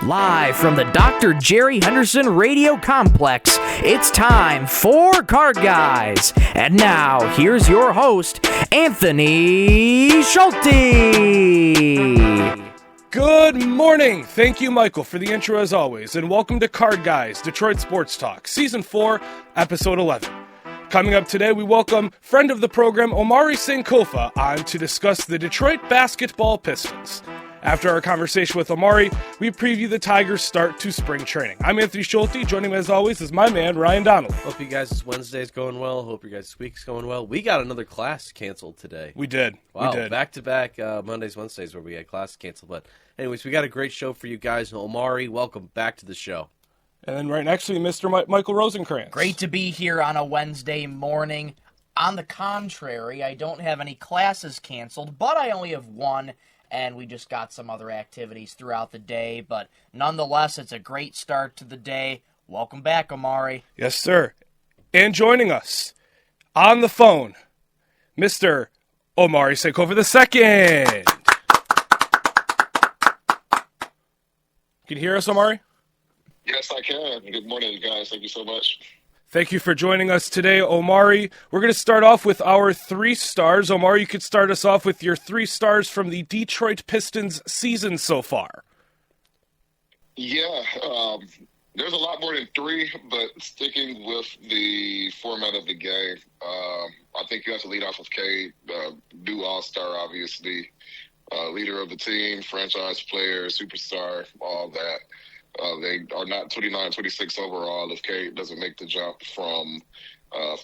Live from the Dr. Jerry Henderson Radio Complex, it's time for Card Guys. And now, here's your host, Anthony Schulte. Good morning. Thank you, Michael, for the intro as always, and welcome to Card Guys, Detroit Sports Talk, Season 4, Episode 11. Coming up today, we welcome friend of the program, Omari Sankofa, on to discuss the Detroit basketball Pistons. After our conversation with Omari, we preview the Tigers' start to spring training. I'm Anthony Schulte. Joining me as always is my man, Ryan Donnelly. Hope you guys' Wednesday's going well. Hope your guys' week's going well. We got another class canceled today. We did. Wow, we did. Back-to-back Mondays, Wednesdays where we had class canceled. But anyways, we got a great show for you guys. Omari, welcome back to the show. And then right next to me, Mr. Michael Rosenkranz. Great to be here on a Wednesday morning. On the contrary, I don't have any classes canceled, but I only have one. And we just got some other activities throughout the day. But nonetheless, it's a great start to the day. Welcome back, Omari. Yes, sir. And joining us on the phone, Mr. Omari Sankofa II. Can you hear us, Omari? Yes, I can. Good morning, guys. Thank you so much. Thank you for joining us today, Omari. We're going to start off with our 3 stars. Omari, you could start us off with your 3 stars from the Detroit Pistons season so far. Yeah, there's a lot more than 3, but sticking with the format of the game, I think you have to lead off with Cade, new all-star, obviously, leader of the team, franchise player, superstar, all that. They are not 29, 26 overall if Cade doesn't make the jump from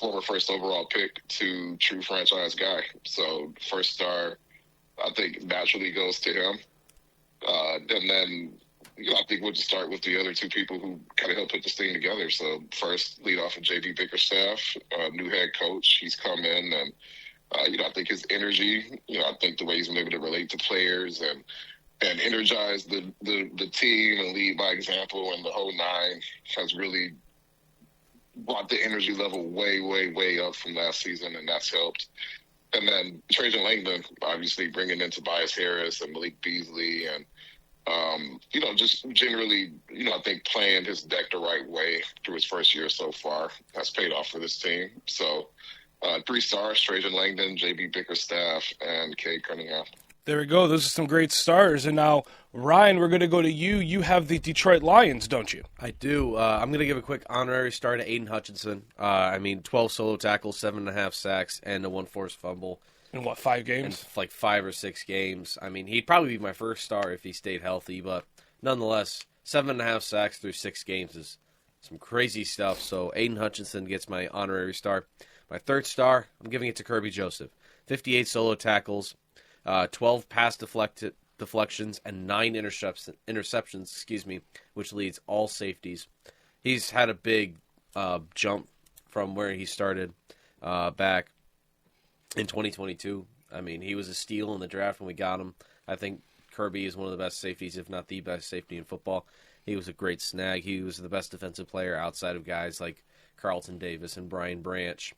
former first overall pick to true franchise guy. So first star, I think, naturally goes to him. And then, I think we'll just start with the other 2 people who kind of helped put this thing together. So first, lead off with J.B. Bickerstaff, new head coach. He's come in and, I think his energy, I think the way he's been able to relate to players and energize the team and lead by example and the whole nine has really brought the energy level way, way, way up from last season, and that's helped. And then Trajan Langdon, obviously bringing in Tobias Harris and Malik Beasley and, just generally, I think playing his deck the right way through his first year so far has paid off for this team. So 3 stars, Trajan Langdon, J.B. Bickerstaff, and Cade Cunningham. There we go. Those are some great stars. And now, Ryan, we're going to go to you. You have the Detroit Lions, don't you? I do. I'm going to give a quick honorary star to Aiden Hutchinson. 12 solo tackles, 7.5 sacks, and a 1 forced fumble. In 5 games? In 5 or 6 games. He'd probably be my first star if he stayed healthy, but nonetheless, 7.5 sacks through 6 games is some crazy stuff. So Aiden Hutchinson gets my honorary star. My third star, I'm giving it to Kirby Joseph. 58 solo tackles, 12 pass deflections, and 9 interceptions, which leads all safeties. He's had a big jump from where he started back in 2022. He was a steal in the draft when we got him. I think Kirby is one of the best safeties, if not the best safety in football. He was a great snag. He was the best defensive player outside of guys like Carlton Davis and Brian Branch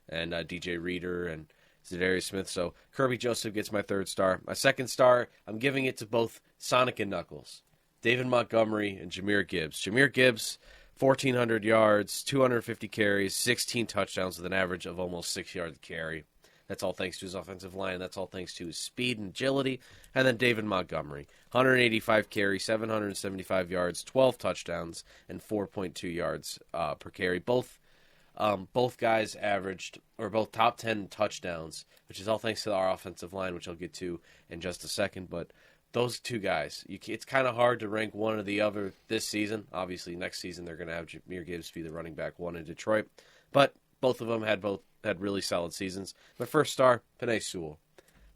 and DJ Reader and Zadarius Smith. So Kirby Joseph gets my third star. My second star, I'm giving it to both Sonic and Knuckles, David Montgomery and Jahmyr Gibbs. Jahmyr Gibbs, 1,400 yards, 250 carries, 16 touchdowns with an average of almost 6 yards a carry. That's all thanks to his offensive line. That's all thanks to his speed and agility. And then David Montgomery, 185 carries, 775 yards, 12 touchdowns, and 4.2 yards per carry. Both guys averaged, or both top 10 touchdowns, which is all thanks to our offensive line, which I'll get to in just a second. But those 2 guys, it's kind of hard to rank one or the other this season. Obviously, next season they're going to have Jahmyr Gibbs be the running back 1 in Detroit. But both of them had really solid seasons. My first star, Penei Sewell,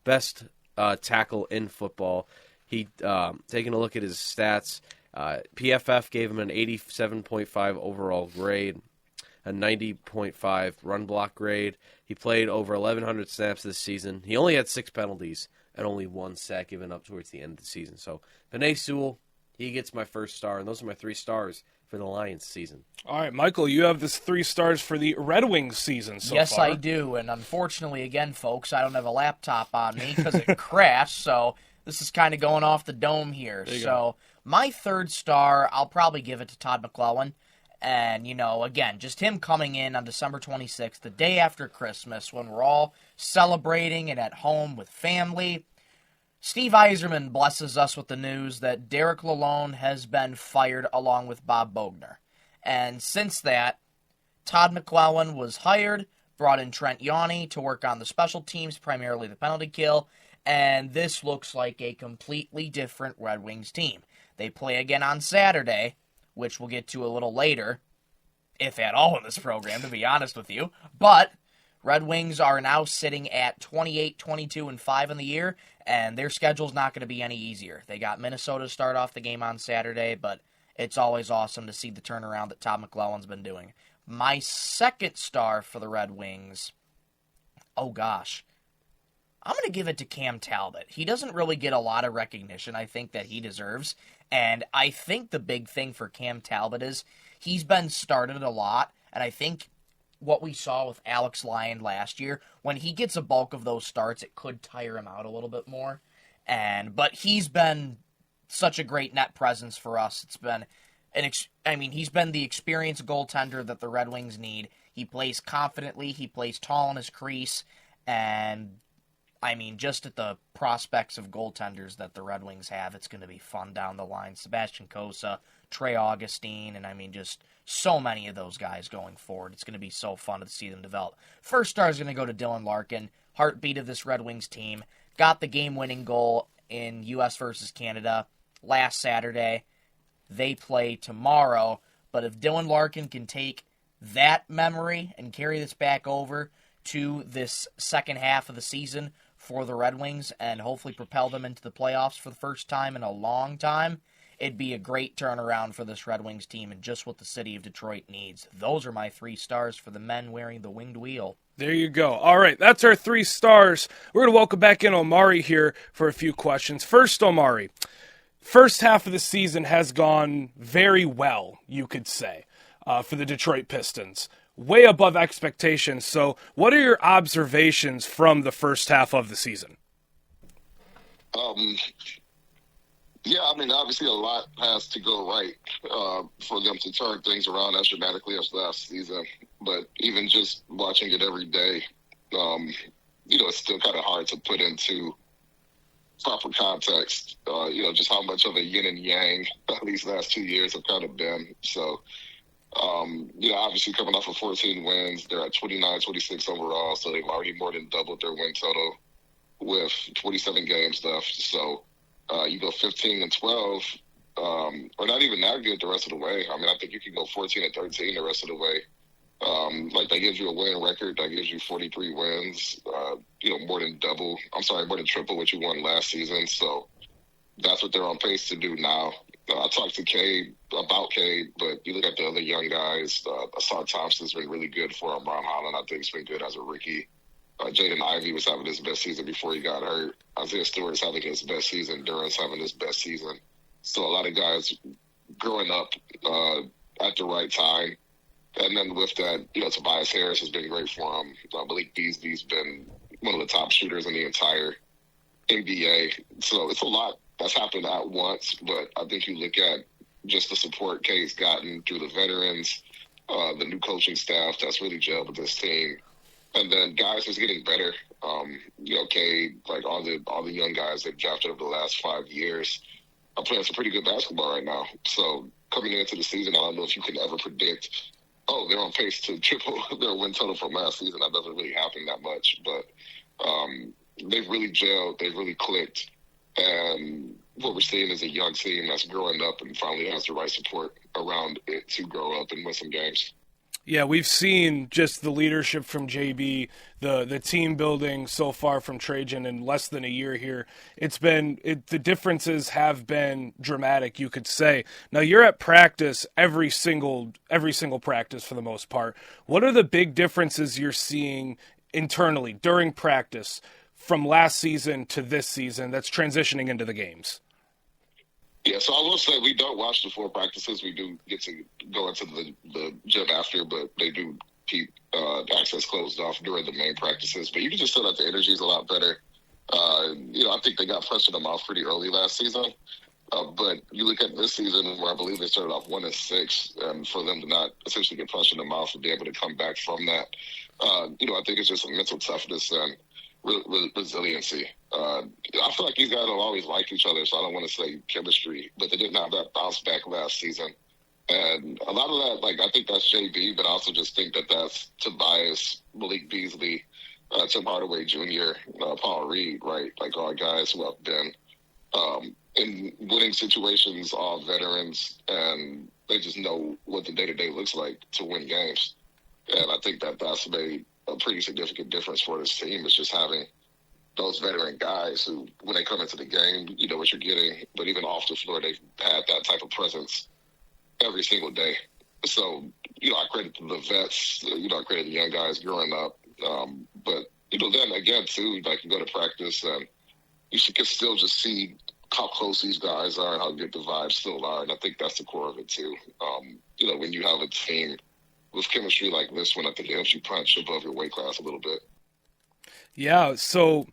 best tackle in football. He taking a look at his stats, PFF gave him an 87.5 overall grade, a 90.5 run block grade. He played over 1,100 snaps this season. He only had 6 penalties and only 1 sack given up towards the end of the season. So Penei Sewell, he gets my first star, and those are my 3 stars for the Lions season. All right, Michael, you have this 3 stars for the Red Wings season so yes, far. Yes, I do, and unfortunately, again, folks, I don't have a laptop on me because it crashed, so this is kind of going off the dome here. So My third star, I'll probably give it to Todd McClellan. And, again, just him coming in on December 26th, the day after Christmas, when we're all celebrating and at home with family. Steve Yzerman blesses us with the news that Derek Lalonde has been fired along with Bob Bogner. And since that, Todd McClellan was hired, brought in Trent Yawney to work on the special teams, primarily the penalty kill, and this looks like a completely different Red Wings team. They play again on Saturday, which we'll get to a little later, if at all in this program, to be honest with you. But Red Wings are now sitting at 28, 22, and 5 in the year, and their schedule's not going to be any easier. They got Minnesota to start off the game on Saturday, but it's always awesome to see the turnaround that Todd McClellan's been doing. My second star for the Red Wings, I'm going to give it to Cam Talbot. He doesn't really get a lot of recognition, I think, that he deserves. And I think the big thing for Cam Talbot is he's been started a lot. And I think what we saw with Alex Lyon last year, when he gets a bulk of those starts, it could tire him out a little bit more. But he's been such a great net presence for us. It's been he's been the experienced goaltender that the Red Wings need. He plays confidently. He plays tall in his crease. And just at the prospects of goaltenders that the Red Wings have, it's going to be fun down the line. Sebastian Cossa, Trey Augustine, and just so many of those guys going forward. It's going to be so fun to see them develop. First star is going to go to Dylan Larkin, heartbeat of this Red Wings team. Got the game-winning goal in U.S. versus Canada last Saturday. They play tomorrow, but if Dylan Larkin can take that memory and carry this back over to this second half of the season for the Red Wings and hopefully propel them into the playoffs for the first time in a long time, it'd be a great turnaround for this Red Wings team and just what the city of Detroit needs. Those are my 3 stars for the men wearing the winged wheel. There you go. All right, that's our 3 stars. We're going to welcome back in Omari here for a few questions. First, Omari, first half of the season has gone very well, you could say, for the Detroit Pistons. Way above expectations. So what are your observations from the first half of the season? Obviously a lot has to go right for them to turn things around as dramatically as last season. But even just watching it every day, it's still kind of hard to put into proper context, just how much of a yin and yang these last 2 years have kind of been. So, obviously coming off of 14 wins, they're at 29-26 overall, so they've already more than doubled their win total with 27 games left. So you go 15-12, or not even that good the rest of the way. I think you can go 14-13 the rest of the way. That gives you a winning record. That gives you 43 wins, more than triple what you won last season. So that's what they're on pace to do now. I talked to Cade about Cade, but you look at the other young guys. Assad Thompson's been really good for him. Ron Holland, I think, has been good as a rookie. Jaden Ivey was having his best season before he got hurt. Isaiah Stewart's having his best season. Duran's having his best season. So a lot of guys growing up at the right time. And then with that, Tobias Harris has been great for him. Malik Beasley's been one of the top shooters in the entire NBA. So it's a lot that's happened at once, but I think you look at just the support Cade's gotten through the veterans, the new coaching staff that's really gelled with this team, and then guys is getting better. Cade, all the young guys they've drafted over the last 5 years are playing some pretty good basketball right now. So coming into the season, I don't know if you can ever predict, they're on pace to triple their win total from last season. That doesn't really happen that much, but they've really gelled, they've really clicked. And what we're seeing is a young team that's growing up and finally has the right support around it to grow up and win some games. Yeah, we've seen just the leadership from JB, the team building so far from Trajan in less than a year here. The differences have been dramatic, you could say. Now you're at practice every single practice for the most part. What are the big differences you're seeing internally during practice from last season to this season that's transitioning into the games? Yeah, so I will say we don't watch the full practices. We do get to go into the gym after, but they do keep access closed off during the main practices. But you can just tell that the energy is a lot better. I think they got fresh in the mouth pretty early last season. But you look at this season where I believe they started off 1-6, and for them to not essentially get punched in the mouth and be able to come back from that, I think it's just a mental toughness and resiliency. I feel like these guys have always liked each other, so I don't want to say chemistry, but they didn't have that bounce back last season. And a lot of that, I think that's JB, but I also just think that that's Tobias, Malik Beasley, Tim Hardaway Jr., Paul Reed, right? All guys who have been in winning situations, all veterans, and they just know what the day-to-day looks like to win games. And I think that that's made a pretty significant difference for this team, is just having those veteran guys who, when they come into the game, you know what you're getting. But even off the floor, they've had that type of presence every single day. So, I credit the vets, I credit the young guys growing up. But, then again, too, you go to practice and you can still just see how close these guys are and how good the vibes still are. And I think that's the core of it, too. When you have a team with chemistry like this one, I think it helps you punch above your weight class a little bit. Yeah, so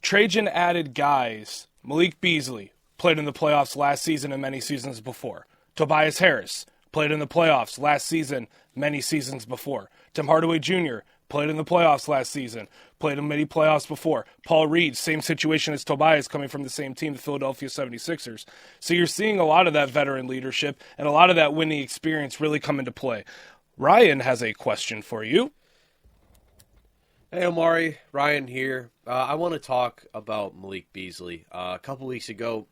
Trajan added guys. Malik Beasley played in the playoffs last season and many seasons before. Tobias Harris played in the playoffs last season, many seasons before. Tim Hardaway Jr. played in the playoffs last season, played in many playoffs before. Paul Reed, same situation as Tobias, coming from the same team, the Philadelphia 76ers. So you're seeing a lot of that veteran leadership and a lot of that winning experience really come into play. Ryan has a question for you. Hey, Omari, Ryan here. I want to talk about Malik Beasley. A couple weeks ago,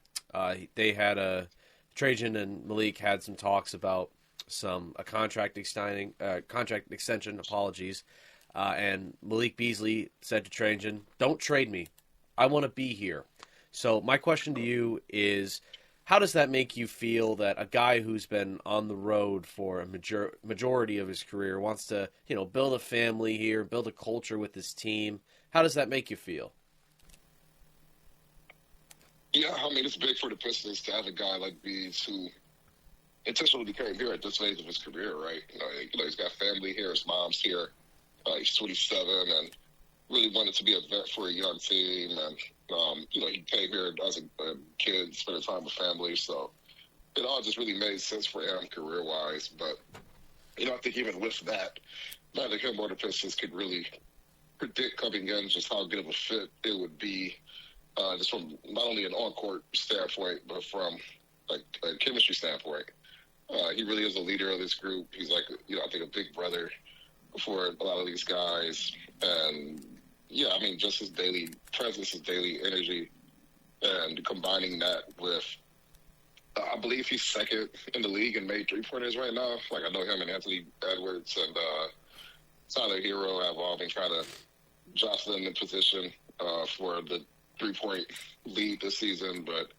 Trajan and Malik had some talks about a contract extension. And Malik Beasley said to Trajan, "Don't trade me. I want to be here." So my question to you is, how does that make you feel that a guy who's been on the road for a majority of his career wants to, build a family here, build a culture with his team? How does that make you feel? Yeah, it's big for the Pistons to have a guy like Bees who intentionally came here at this phase of his career, right? He's got family here, his mom's here. He's 27 and really wanted to be a vet for a young team. And, he came here as a kid, spending time with family. So it all just really made sense for him career-wise. But, I think even with that, neither him or the Pistons could really predict coming in just how good of a fit it would be, just from not only an on-court standpoint, but from a chemistry standpoint. He really is a leader of this group. He's I think a big brother for a lot of these guys. And, just his daily presence, his daily energy, and combining that with, I believe he's second in the league in made three-pointers right now. I know him and Anthony Edwards and Tyler Hero have all been trying to jostle in position for the three-point lead this season, but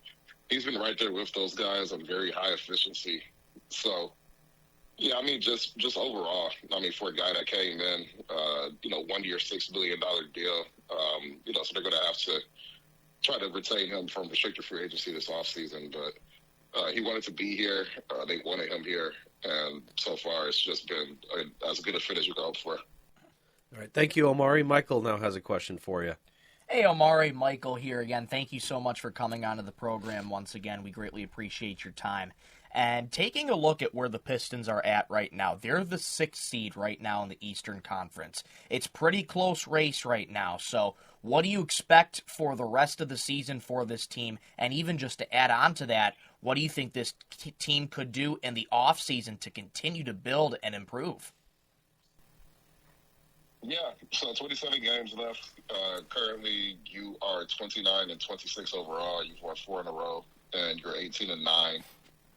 he's been right there with those guys on very high efficiency. So, just overall, for a guy that came in, 1 year, $6 million deal, so they're going to have to try to retain him from restricted free agency this offseason. But he wanted to be here. They wanted him here. And so far, it's just been as good a fit as you could hope for. All right. Thank you, Omari. Michael now has a question for you. Hey, Omari, Michael here again. Thank you so much for coming onto the program once again. We greatly appreciate your time. And taking a look at where the Pistons are at right now, they're the 6th seed right now in the Eastern Conference. It's pretty close race right now. So what do you expect for the rest of the season for this team? And even just to add on to that, what do you think this team could do in the offseason to continue to build and improve? Yeah, so 27 games left. Currently, you are 29-26 overall. You've won 4 in a row, and you're 18-9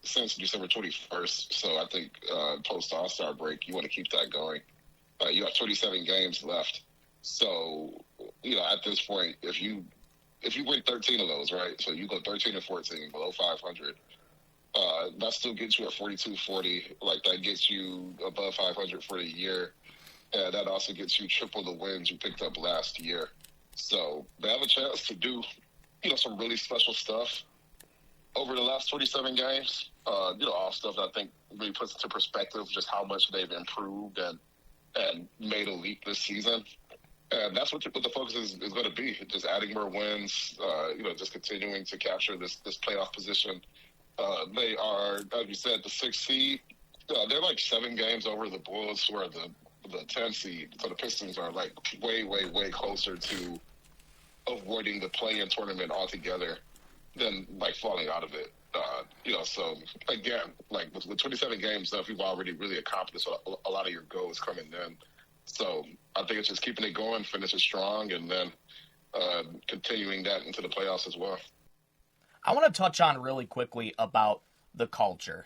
since December 21st. So I think post All-Star break, you want to keep that going. You have 27 games left. So, at this point, if you win 13 of those, right? So you go 13-14, below 500. That still gets you at 42-40. That gets you above 500 for the year. And that also gets you triple the wins you picked up last year. So they have a chance to do, some really special stuff over the last 27 games. All stuff that I think really puts into perspective just how much they've improved and made a leap this season. And that's what the focus is going to be, just adding more wins, just continuing to capture this playoff position. They are, as you said, the 6th seed. They're like 7 games over the Bulls, who are the 10th seed. So the Pistons are like way, way, way closer to avoiding the play-in tournament altogether than like falling out of it. So again, like with 27 games left, you've already really accomplished a lot of your goals coming in. So I think it's just keeping it going, finishing strong, and then continuing that into the playoffs as well. I want to touch on really quickly about the culture.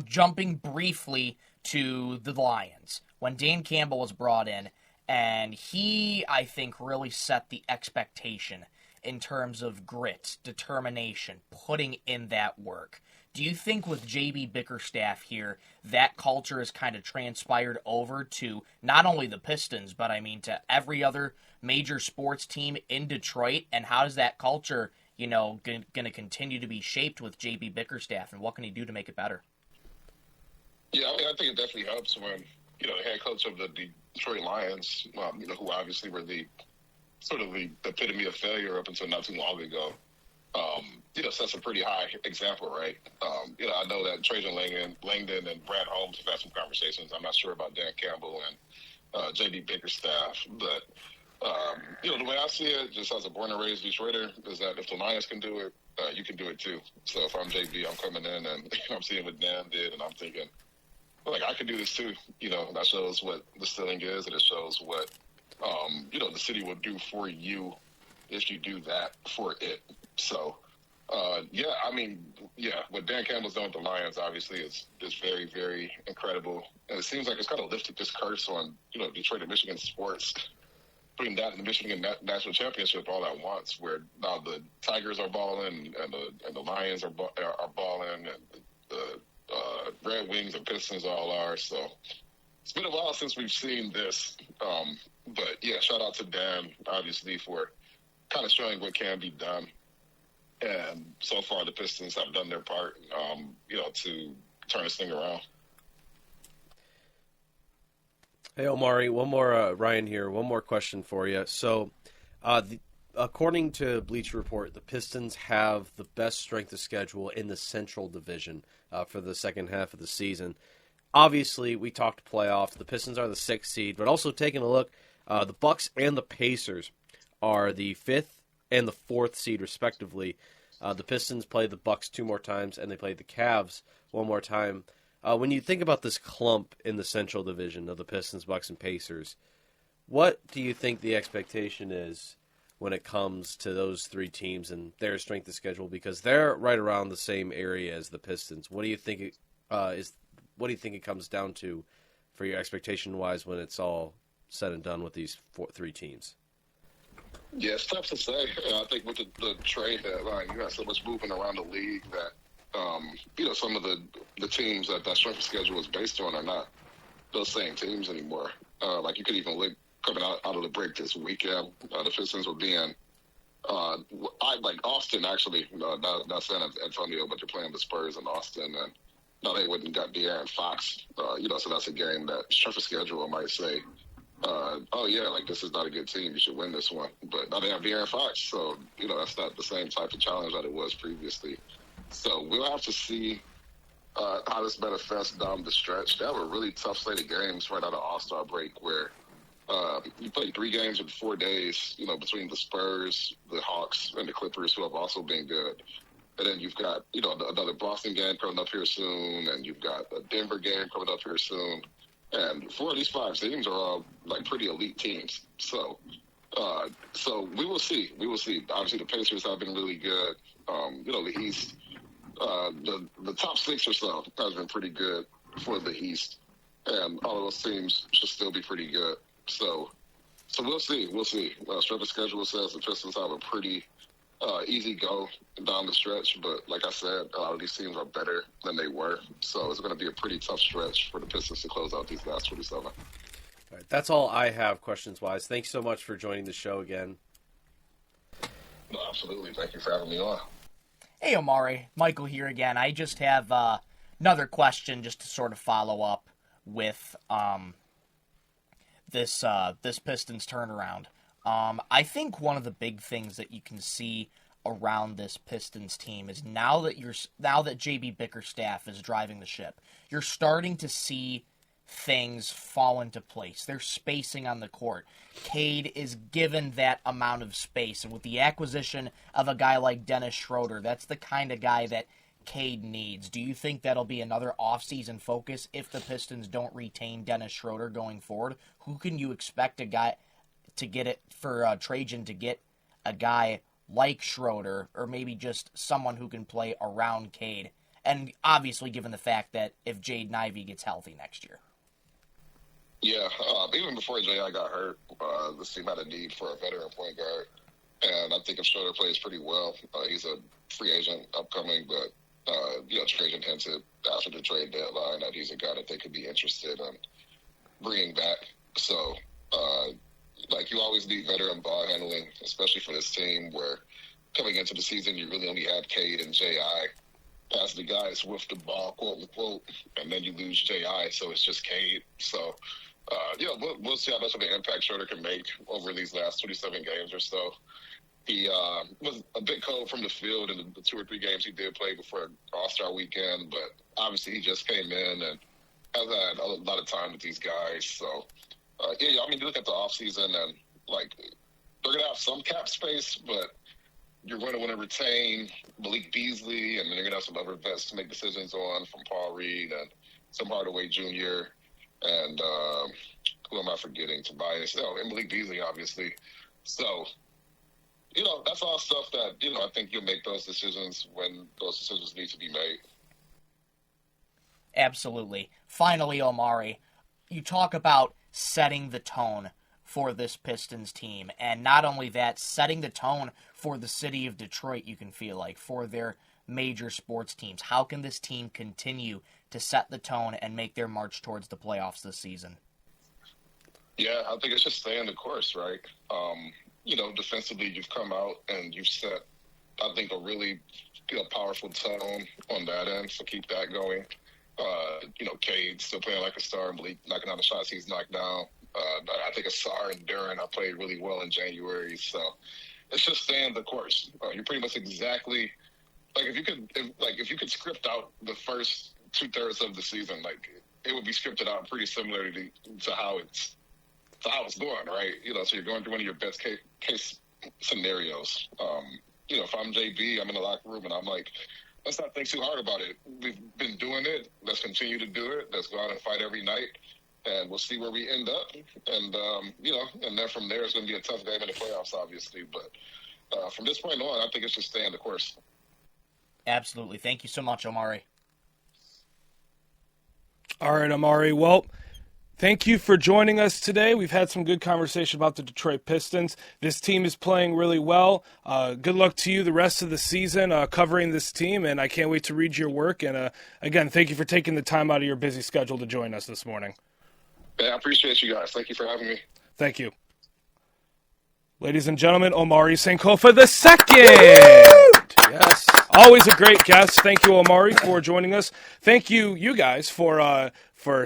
Jumping briefly to the Lions. When Dan Campbell was brought in, and he, I think, really set the expectation in terms of grit, determination, putting in that work. Do you think with JB Bickerstaff here, that culture has kind of transpired over to not only the Pistons, but I mean to every other major sports team in Detroit? And how does that culture, going to continue to be shaped with JB Bickerstaff, and what can he do to make it better? Yeah, I think it definitely helps when, the head coach of the Detroit Lions, who obviously were the sort of the epitome of failure up until not too long ago, sets a pretty high example, right? I know that Trajan Langdon and Brad Holmes have had some conversations. I'm not sure about Dan Campbell and J.D. Bickerstaff, but, the way I see it, just as a born and raised Detroiter, is that if the Lions can do it, you can do it too. So if I'm JB, I'm coming in and I'm seeing what Dan did, and I'm thinking, I can do this too. That shows what the ceiling is, and it shows what, the city will do for you if you do that for it. So, what Dan Campbell's done with the Lions obviously is very, very incredible. And it seems like it's kind of lifted this curse on, Detroit and Michigan sports, putting that in the Michigan National Championship all at once, where now the Tigers are balling and the Lions are balling, and the Red Wings and Pistons all are. So it's been a while since we've seen this. But yeah, shout out to Dan, obviously, for kind of showing what can be done. And so far, the Pistons have done their part, to turn this thing around. Hey, Omari, one more, Ryan here, one more question for you. So, according to Bleacher Report, the Pistons have the best strength of schedule in the Central Division for the second half of the season. Obviously, we talked playoffs. The Pistons are the 6th seed, but also taking a look, the Bucks and the Pacers are the 5th and the 4th seed, respectively. The Pistons play the Bucks 2 more times, and they play the Cavs 1 more time. When you think about this clump in the Central Division of the Pistons, Bucks, and Pacers, what do you think the expectation is when it comes to those 3 teams and their strength of schedule? Because they're right around the same area as the Pistons. What do you think What do you think it comes down to for your expectation-wise when it's all said and done with these 3 teams? Yeah, it's tough to say. I think with the trade deadline, you got so much movement around the league that, some of the teams that strength of schedule is based on are not those same teams anymore. You could even look coming out of the break this weekend, the Pistons were being, Austin actually, not San Antonio, but they're playing the Spurs in Austin, and no, they wouldn't got De'Aaron Fox, so that's a game that strength of schedule might say, this is not a good team, you should win this one. But now they have De'Aaron Fox, so, that's not the same type of challenge that it was previously. So we'll have to see how this manifests down the stretch. They have a really tough slate of games right out of All-Star break where you play 3 games in 4 days, between the Spurs, the Hawks, and the Clippers, who have also been good. And then you've got, another Boston game coming up here soon, and you've got a Denver game coming up here soon. And 4 of these 5 teams are all, pretty elite teams. So we will see. We will see. Obviously, the Pacers have been really good. The East, the top 6 or so has been pretty good for the East. And all of those teams should still be pretty good. So we'll see. We'll see. Strength of schedule says the Pistons have a pretty easy go down the stretch, but like I said, a lot of these teams are better than they were, so it's going to be a pretty tough stretch for the Pistons to close out these last 27. All right, that's all I have questions-wise. Thanks so much for joining the show again. No, absolutely. Thank you for having me on. Hey, Omari. Michael here again. I just have another question just to sort of follow up with this Pistons turnaround. I think one of the big things that you can see around this Pistons team is now that JB Bickerstaff is driving the ship, you're starting to see things fall into place. There's spacing on the court. Cade is given that amount of space, and with the acquisition of a guy like Dennis Schroeder, that's the kind of guy that Cade needs. Do you think that'll be another offseason focus if the Pistons don't retain Dennis Schroeder going forward? Who can you expect Trajan to get a guy like Schroeder, or maybe just someone who can play around Cade? And obviously given the fact that if Jaden Ivey gets healthy next year. Yeah, even before J.I. got hurt, this team had a need for a veteran point guard. And I think if Schroeder plays pretty well, he's a free agent upcoming, but, Trajan hinted after the trade deadline that he's a guy that they could be interested in bringing back. So, you always need veteran ball handling, especially for this team where coming into the season, you really only had Cade and J.I. as the guys with the ball, quote unquote, and then you lose J.I., so it's just Cade. So, we'll see how much of an impact Schroeder can make over these last 27 games or so. He was a bit cold from the field in the 2 or 3 games he did play before All-Star weekend, but obviously he just came in and has had a lot of time with these guys. So, you look at the offseason and, they're going to have some cap space, but you're going to want to retain Malik Beasley, and then you're going to have some other vets to make decisions on, from Paul Reed and Tim Hardaway Jr., and who am I forgetting? Tobias. And Malik Beasley, obviously. So, that's all stuff that, I think you'll make those decisions when those decisions need to be made. Absolutely. Finally, Omari, you talk about setting the tone for this Pistons team, and not only that, setting the tone for the city of Detroit, you can feel like, for their major sports teams. How can this team continue to set the tone and make their march towards the playoffs this season? Yeah, I think it's just staying the course, right? Defensively, you've come out and you've set, I think, a really powerful tone on that end, so keep that going. Cade still playing like a star, and Malik knocking out the shots he's knocked down. I think Asar and Duran I played really well in January, so it's just staying the course. You're pretty much exactly if you could script out the first 2/3 of the season, it would be scripted out pretty similarly to how it's going, right? So you're going through one of your best case scenarios. If I'm JB, I'm in the locker room and I'm like, let's not think too hard about it. We've been doing it. Let's continue to do it. Let's go out and fight every night, and we'll see where we end up. And, and then from there, it's going to be a tough game in the playoffs, obviously. But from this point on, I think it's just staying the course. Absolutely. Thank you so much, Omari. All right, Omari. Well, thank you for joining us today. We've had some good conversation about the Detroit Pistons. This team is playing really well. Good luck to you the rest of the season covering this team, and I can't wait to read your work. And again, thank you for taking the time out of your busy schedule to join us this morning. Yeah, I appreciate you guys. Thank you for having me. Thank you. Ladies and gentlemen, Omari Sankofa II. Yes, always a great guest. Thank you, Omari, for joining us. Thank you guys, for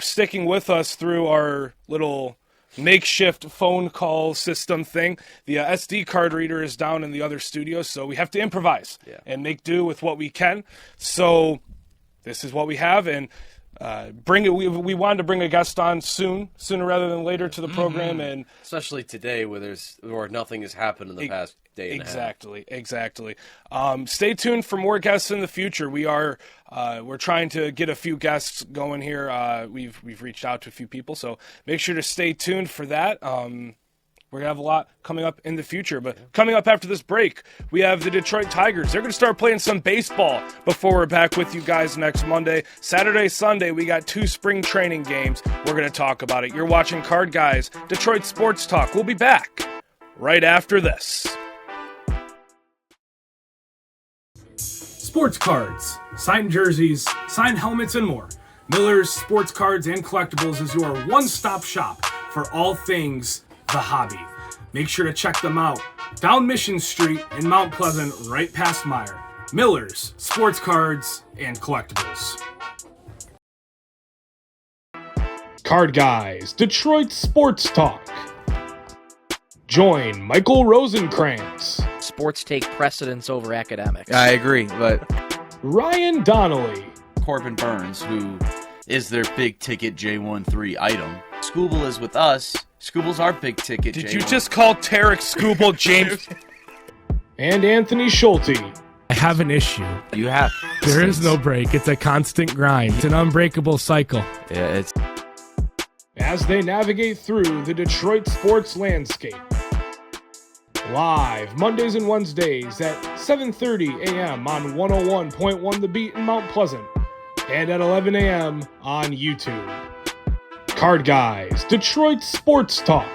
sticking with us through our little makeshift phone call system thing. The SD card reader is down in the other studio, so we have to improvise and make do with what we can. So this is what we have, and we wanted to bring a guest on sooner rather than later to the program, and especially today where nothing has happened in the past day and a half. Exactly. Stay tuned for more guests in the future. We're trying to get a few guests going here. We've reached out to a few people, so make sure to stay tuned for that. We're going to have a lot coming up in the future. But coming up after this break, we have the Detroit Tigers. They're going to start playing some baseball before we're back with you guys next Monday. Saturday, Sunday, we got 2 spring training games. We're going to talk about it. You're watching Card Guys, Detroit Sports Talk. We'll be back right after this. Sports cards, signed jerseys, signed helmets, and more. Miller's Sports Cards and Collectibles is your one-stop shop for all things the hobby. Make sure to check them out down Mission Street in Mount Pleasant, right past Meyer. Miller's Sports Cards and Collectibles. Card Guys, Detroit Sports Talk. Join Michael Rosenkranz, Sports take precedence over academics. I agree, but Ryan Donnelly, Corbin Burns, who is their big ticket J13 item. Scooble is with us. Scooble's our big ticket did J1. you just call Tarek Scooble James? And Anthony Schulte. I have an issue. You have. There is no break. It's a constant grind. It's an unbreakable cycle. yeah, it's As they navigate through the Detroit sports landscape. Live Mondays and Wednesdays at 7:30 a.m. on 101.1 The Beat in Mount Pleasant and at 11 a.m. on YouTube. Card Guys, Detroit Sports Talk.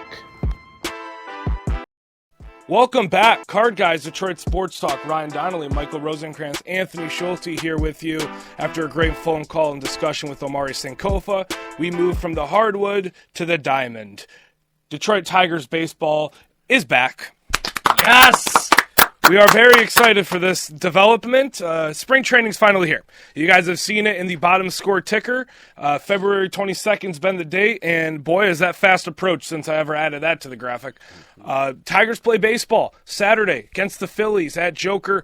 Welcome back, Card Guys, Detroit Sports Talk. Ryan Donnelly, Michael Rosenkranz, Anthony Schulte here with you. After a great phone call and discussion with Omari Sankofa, we move from the hardwood to the diamond. Detroit Tigers baseball is back. Yes! We are very excited for this development. Spring training's finally here. You guys have seen it in the bottom score ticker. February 22nd's been the date, and boy, is that fast approach since I ever added that to the graphic. Tigers play baseball Saturday against the Phillies at Joker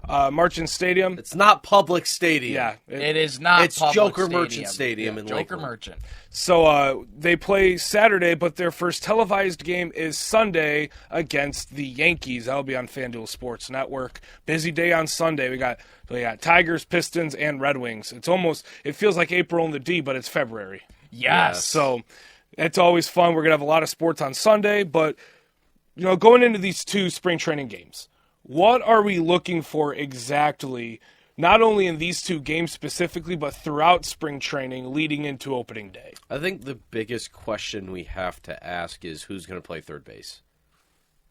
Marchant Stadium. It's not Public Stadium. Yeah. It is not. It's Public Joker Stadium. Merchant Stadium Yeah, in Joker Lakeland. Merchant. So they play Saturday, but their first televised game is Sunday against the Yankees. That'll be on FanDuel Sports Network. Busy day on Sunday. We got Tigers, Pistons, and Red Wings. It feels like April in the D, but it's February. Yes. So it's always fun. We're gonna have a lot of sports on Sunday, but going into these two spring training games, what are we looking for exactly? Not only in these two games specifically, but throughout spring training leading into opening day. I think the biggest question we have to ask is who's going to play third base.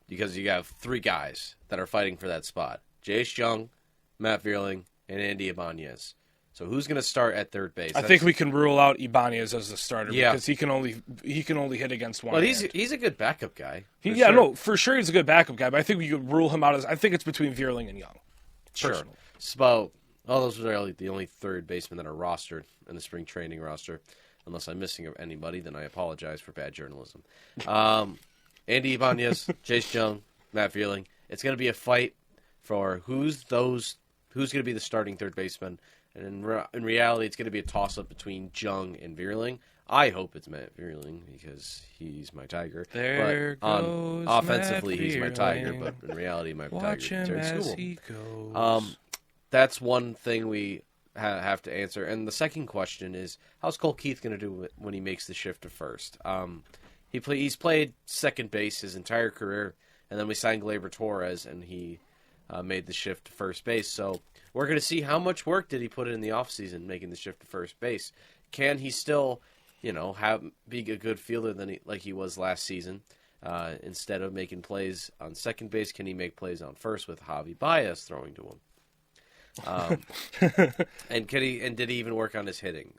Because you have three guys that are fighting for that spot. Jace Jung, Matt Vierling, and Andy Ibanez. So who's going to start at third base? I think we can rule out Ibanez as the starter Yeah. because he can only hit against one. Well, hand. he's a good backup guy. For sure he's a good backup guy, but I think we could rule him out I think it's between Vierling and Young. Sure. Personally. So, those are the only third basemen that are rostered in the spring training roster. Unless I'm missing anybody, then I apologize for bad journalism. Andy Ibanez, Jace Jung, Matt Vierling. It's going to be a fight for who's going to be the starting third baseman. And in reality, it's going to be a toss-up between Jung and Vierling. I hope it's Matt Vierling because he's my Tiger. There but goes offensively, Matt he's my Tiger. Vierling. But in reality, my Watch Tiger is him Terry as Skubal. he goes. That's one thing we have to answer. And the second question is, how's Cole Keith going to do when he makes the shift to first? He's played second base his entire career, and then we signed Gleyber Torres, and he made the shift to first base. So we're going to see how much work did he put in the offseason making the shift to first base. Can he still, be a good fielder like he was last season? Instead of making plays on second base, can he make plays on first with Javi Baez throwing to him? And did he even work on his hitting?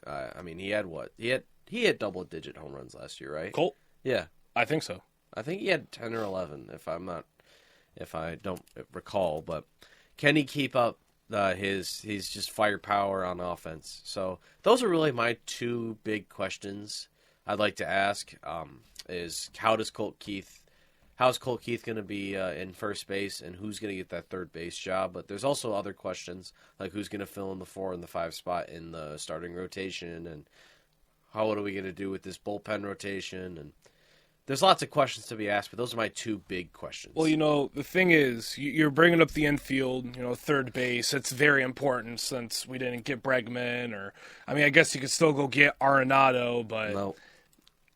He had what? He had double-digit home runs last year, right? Colt? Yeah, I think so. I think he had 10 or 11, if I don't recall. But can he keep up his just firepower on offense? So those are really my two big questions I'd like to ask. Is how's Colt Keith going to be in first base, and who's going to get that third base job? But there's also other questions, like who's going to fill in the 4 and the 5 spot in the starting rotation, and what are we going to do with this bullpen rotation? And there's lots of questions to be asked, but those are my two big questions. Well, the thing is, you're bringing up the infield, third base. It's very important since we didn't get Bregman, I guess you could still go get Arenado, but No.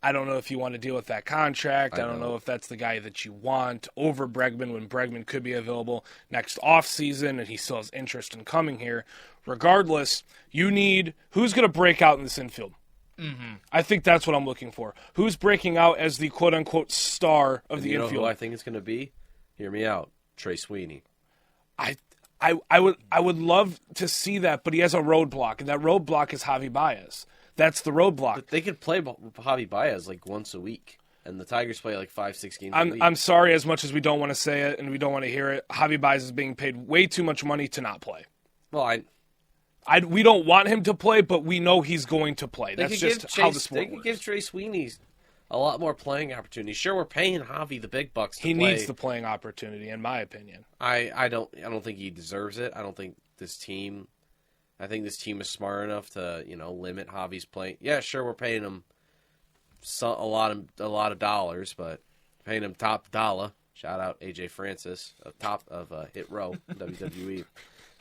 I don't know if you want to deal with that contract. I don't know if that's the guy that you want over Bregman when Bregman could be available next offseason and he still has interest in coming here. Regardless, you need who's going to break out in this infield. Mm-hmm. I think that's what I'm looking for. Who's breaking out as the quote-unquote star of the infield? infield? Who I think it's going to be? Hear me out. Trey Sweeney. I would love to see that, but he has a roadblock, and that roadblock is Javi Baez. That's the roadblock. But they could play Javi Baez like once a week, and the Tigers play like 5-6 games a week. I'm sorry, as much as we don't want to say it and we don't want to hear it, Javi Baez is being paid way too much money to not play. Well, we don't want him to play, but we know he's going to play. That's just how the sport They could works. give Trey Sweeney a lot more playing opportunities. Sure, we're paying Javi the big bucks to He play. needs the playing opportunity, in my opinion. I don't think he deserves it. I think this team is smart enough to, limit Javi's playing. Yeah, sure, we're paying him a lot of dollars, but paying him top dollar. Shout out AJ Francis, top of Hit Row, WWE.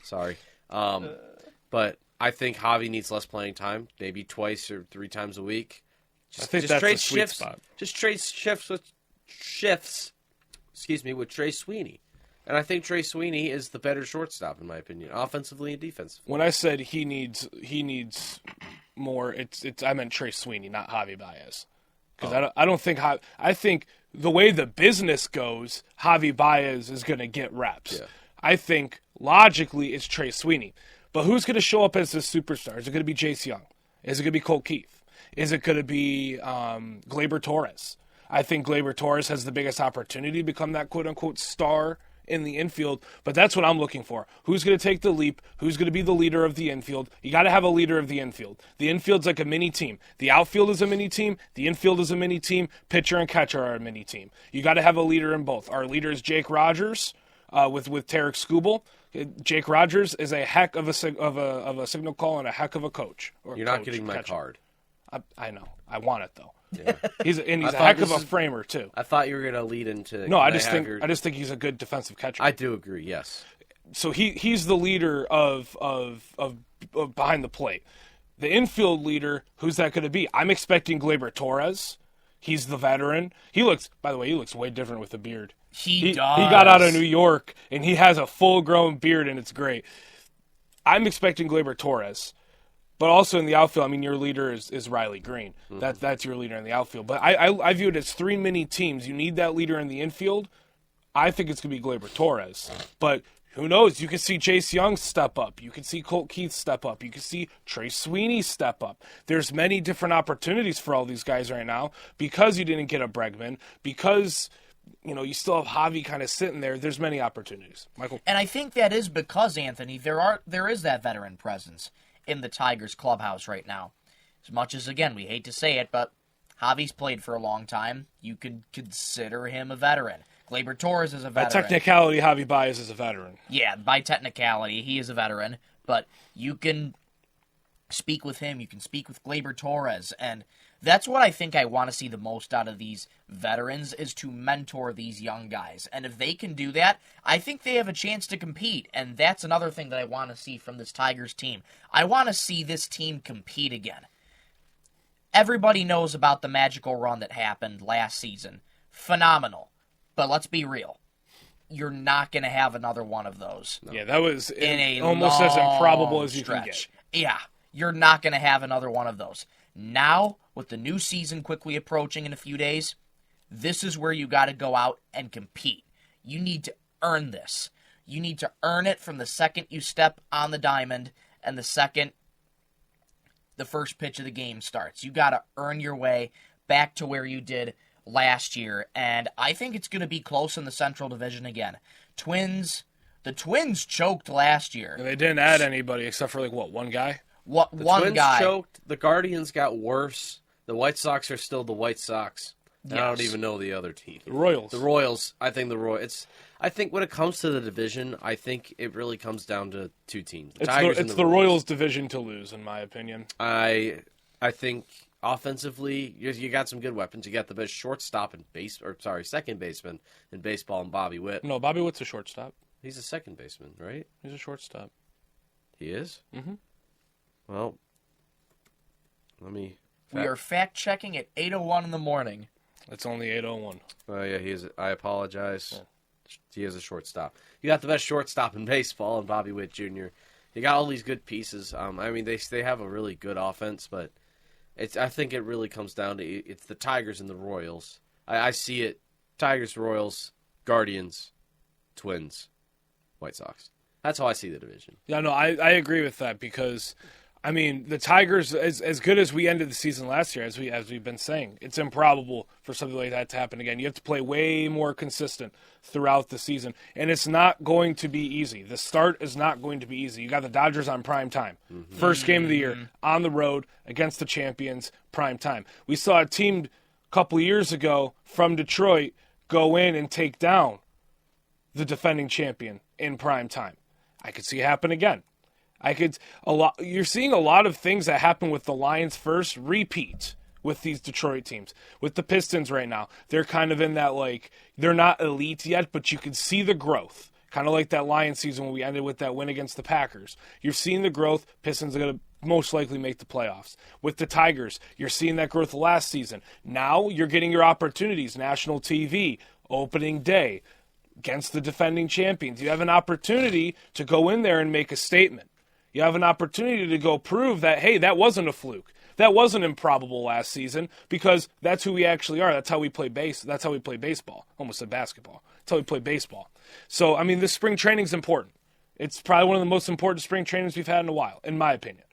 Sorry. But I think Javi needs less playing time, maybe twice or 3 times a week. I think that's trade the sweet spot. Just trade shifts. With Trey Sweeney, and I think Trey Sweeney is the better shortstop in my opinion, offensively and defensively. When I said he needs more, I meant Trey Sweeney, not Javi Baez, because I don't think I think the way the business goes, Javi Baez is going to get reps. Yeah. I think logically it's Trey Sweeney, but who's going to show up as the superstar? Is it going to be Jace Young? Is it going to be Colt Keith? Is it going to be Gleyber Torres? I think Gleyber Torres has the biggest opportunity to become that quote-unquote star in the infield, but that's what I'm looking for. Who's going to take the leap? Who's going to be the leader of the infield? You got to have a leader of the infield. The infield's like a mini team. The outfield is a mini team. The infield is a mini team. Pitcher and catcher are a mini team. You got to have a leader in both. Our leader is Jake Rogers with Tarek Skubal. Jake Rogers is a heck of a signal call and a heck of a coach. You're not getting my card. I know. I want it though. Yeah. He's a heck of a framer too. I thought you were going to lead into. No, I just think he's a good defensive catcher. I do agree. Yes. So he's the leader of behind the plate. The infield leader, who's that going to be? I'm expecting Gleyber Torres. He's the veteran. By the way, he looks way different with a beard. He does. He got out of New York and he has a full-grown beard and it's great. I'm expecting Gleyber Torres. But also in the outfield, I mean, your leader is Riley Green. Mm-hmm. That's your leader in the outfield. But I view it as 3 mini teams. You need that leader in the infield. I think it's going to be Gleyber Torres. But who knows? You can see Jace Young step up. You can see Colt Keith step up. You can see Trey Sweeney step up. There's many different opportunities for all these guys right now because you didn't get a Bregman, because you still have Javi kind of sitting there. There's many opportunities. Michael? And I think that is because, Anthony, there is that veteran presence in the Tigers clubhouse right now. As much as, again, we hate to say it, but Javi's played for a long time. You could consider him a veteran. Gleyber Torres is a veteran. By technicality, Javi Baez is a veteran. Yeah, by technicality, he is a veteran. But you can speak with him. You can speak with Gleyber Torres. And that's what I think I want to see the most out of these veterans, is to mentor these young guys. And if they can do that, I think they have a chance to compete. And that's another thing that I want to see from this Tigers team. I want to see this team compete again. Everybody knows about the magical run that happened last season. Phenomenal. But let's be real. You're not going to have another one of those. No. Yeah, that was almost as improbable as you can get. Yeah, you're not going to have another one of those. Now, with the new season quickly approaching in a few days, this is where you got to go out and compete. You need to earn this. You need to earn it from the second you step on the diamond and the second the first pitch of the game starts. You got to earn your way back to where you did last year, and I think it's going to be close in the Central Division again. The Twins choked last year. And they didn't add anybody except for one guy? The Twins choked. The Guardians got worse. The White Sox are still the White Sox. Yes. I don't even know the other team. The Royals. The Royals. I think the Royals. I think when it comes to the division, I think it really comes down to 2 teams. It's the Royals division to lose, in my opinion. I think offensively, you got some good weapons. You got the best shortstop in second baseman in baseball, and Bobby Witt. No, Bobby Witt's a shortstop. He's a second baseman, right? He's a shortstop. He is? Mm-hmm. Well, let me... We are fact-checking at 8:01 in the morning. It's only 8:01. Oh, yeah, he is. I apologize. Yeah. He is a shortstop. You got the best shortstop in baseball in Bobby Witt Jr. You got all these good pieces. They have a really good offense, but I think it really comes down to it's the Tigers and the Royals. I see it: Tigers, Royals, Guardians, Twins, White Sox. That's how I see the division. Yeah, no, I agree with that because, the Tigers, as good as we ended the season last year, as we've been saying, it's improbable for something like that to happen again. You have to play way more consistent throughout the season, and it's not going to be easy. The start is not going to be easy. You got the Dodgers on prime time. Mm-hmm. First game of the year, on the road, against the champions, prime time. We saw a team couple years ago from Detroit go in and take down the defending champion in prime time. I could see it happen again. You're seeing a lot of things that happen with the Lions first repeat with these Detroit teams. With the Pistons right now, they're kind of in that, like, they're not elite yet, but you can see the growth. Kind of like that Lions season when we ended with that win against the Packers. You're seeing the growth. Pistons are going to most likely make the playoffs. With the Tigers, you're seeing that growth last season. Now you're getting your opportunities. National TV, opening day, against the defending champions. You have an opportunity to go in there and make a statement. You have an opportunity to go prove that, hey, that wasn't a fluke. That wasn't improbable last season, because that's who we actually are. That's how we play That's how we play baseball. Almost said basketball. That's how we play baseball. So, I mean, this spring training is important. It's probably one of the most important spring trainings we've had in a while, in my opinion.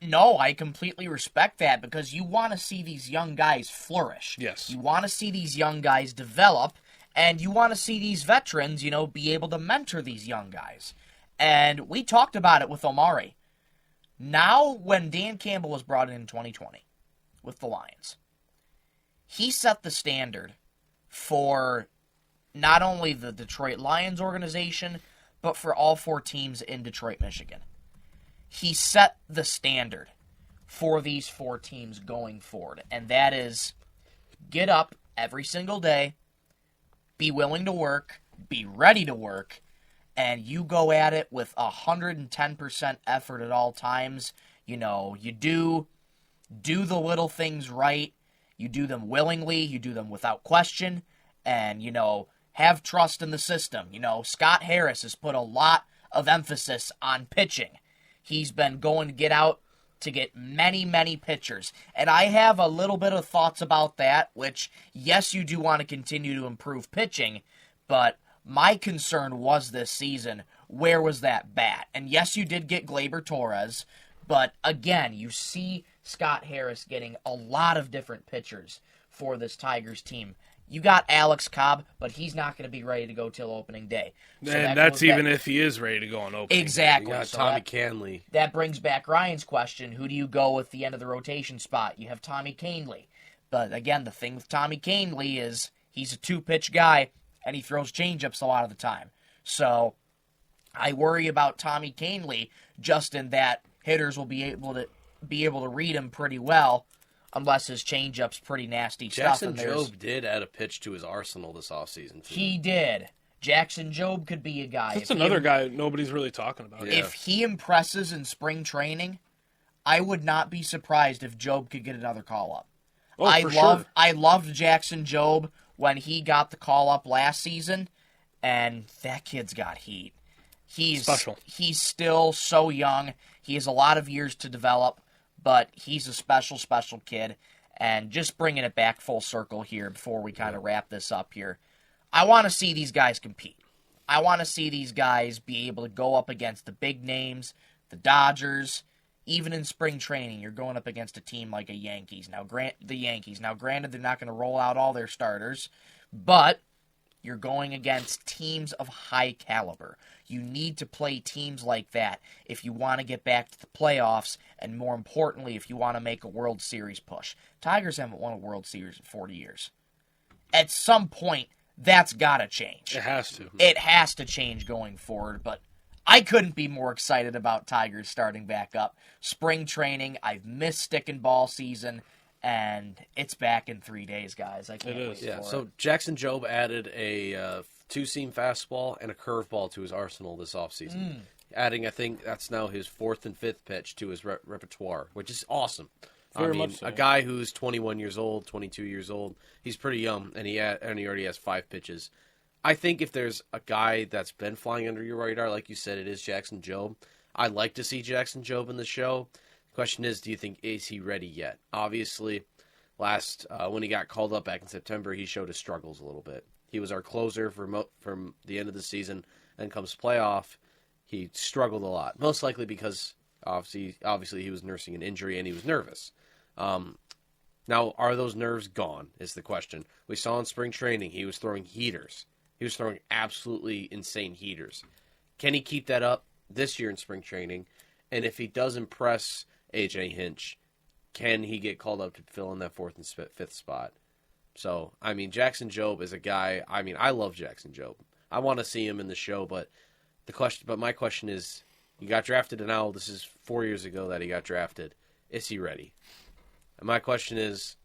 No, I completely respect that, because you want to see these young guys flourish. Yes. You want to see these young guys develop, and you want to see these veterans, be able to mentor these young guys. And we talked about it with Omari. Now, when Dan Campbell was brought in 2020 with the Lions, he set the standard for not only the Detroit Lions organization, but for all 4 teams in Detroit, Michigan. He set the standard for these 4 teams going forward, and that is get up every single day, be willing to work, be ready to work, and you go at it with 110% effort at all times. You do the little things right. You do them willingly. You do them without question. And, have trust in the system. Scott Harris has put a lot of emphasis on pitching. He's been going to get out to get many, many pitchers. And I have a little bit of thoughts about that, which, yes, you do want to continue to improve pitching, but my concern was this season, where was that bat? And yes, you did get Gleyber Torres, but again, you see Scott Harris getting a lot of different pitchers for this Tigers team. You got Alex Cobb, but he's not going to be ready to go till opening day. So and that's even if he is ready to go on opening. Exactly. You got so Tommy Canley. That brings back Ryan's question. Who do you go with the end of the rotation spot? You have Tommy Canley. But again, the thing with Tommy Canley is he's a 2-pitch guy, and he throws changeups a lot of the time. So I worry about Tommy Canley just in that hitters will be able to read him pretty well, unless his changeup's pretty nasty Jackson stuff. Jobe did add a pitch to his arsenal this offseason, too. He did. Jackson Jobe could be a guy. That's another guy nobody's really talking about. Yeah. If he impresses in spring training, I would not be surprised if Jobe could get another call-up. Sure. I loved Jackson Jobe when he got the call-up last season, and that kid's got heat. He's special. He's still so young. He has a lot of years to develop, but he's a special, special kid. And just bringing it back full circle here before we kind of wrap this up here, I want to see these guys compete. I want to see these guys be able to go up against the big names, the Dodgers. Even in spring training, you're going up against a team like the Yankees. Now, granted, they're not going to roll out all their starters, but you're going against teams of high caliber. You need to play teams like that if you want to get back to the playoffs, and more importantly, if you want to make a World Series push. Tigers haven't won a World Series in 40 years. At some point, that's got to change. It has to. It has to change going forward, but I couldn't be more excited about Tigers starting back up. Spring training, I've missed stick and ball season, and it's back in 3 days, guys. I can't wait for it. So Jackson Jobe added a 2-seam fastball and a curveball to his arsenal this offseason. Adding, I think, that's now his 4th and 5th pitch to his repertoire, which is awesome. Very much so. A guy who's 21 years old, 22 years old, he's pretty young, and he already has 5 pitches. I think if there's a guy that's been flying under your radar, like you said, it is Jackson Jobe. I'd like to see Jackson Jobe in the show. The question is, do you think, is he ready yet? Obviously, when he got called up back in September, he showed his struggles a little bit. He was our closer from the end of the season, and comes playoff, he struggled a lot. Most likely because, obviously he was nursing an injury and he was nervous. Now, are those nerves gone, is the question. We saw in spring training, he was throwing heaters. He was throwing absolutely insane heaters. Can he keep that up this year in spring training? And if he does impress A.J. Hinch, can he get called up to fill in that 4th and 5th spot? So, I mean, Jackson Jobe is a guy. I mean, I love Jackson Jobe. I want to see him in the show, but my question is, he got drafted, and now this is 4 years ago that he got drafted. Is he ready? And my question is,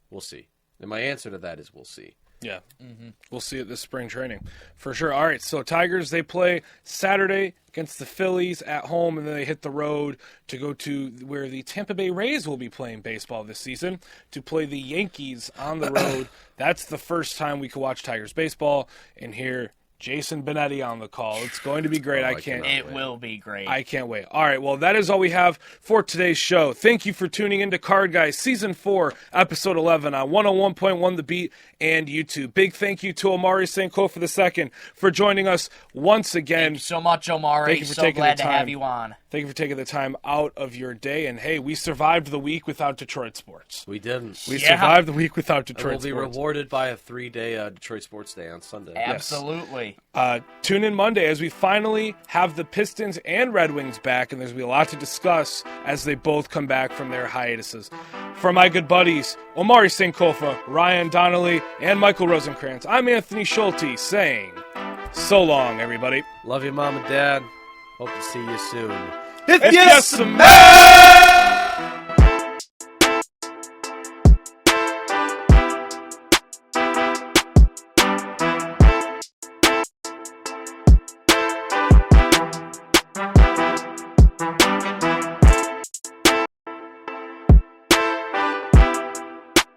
we'll see. And my answer to that is, we'll see. Yeah, We'll see it this spring training for sure. All right, so Tigers, they play Saturday against the Phillies at home, and then they hit the road to go to where the Tampa Bay Rays will be playing baseball this season to play the Yankees on the road. That's the first time we can watch Tigers baseball and hear Jason Benetti on the call. It's going to be great. It will be great. I can't wait. All right, well, that is all we have for today's show. Thank you for tuning into Card Guys Season 4, Episode 11 on 101.1 The Beat and YouTube. Big thank you to Omari Sankofa II for joining us once again. Thank you so much, Omari. Thank you for so taking glad the to time. have you on. Thank you for taking the time out of your day. And, hey, we survived the week without Detroit sports. We didn't. We survived the week without Detroit sports. We'll be rewarded by a 3-day Detroit Sports Day on Sunday. Absolutely. Tune in Monday as we finally have the Pistons and Red Wings back, and there's going to be a lot to discuss as they both come back from their hiatuses. For my good buddies, Omari Sankofa, Ryan Donnelly, and Michael Rosenkranz, I'm Anthony Schulte saying, so long, everybody. Love you, Mom and Dad. Hope to see you soon. If yes, man!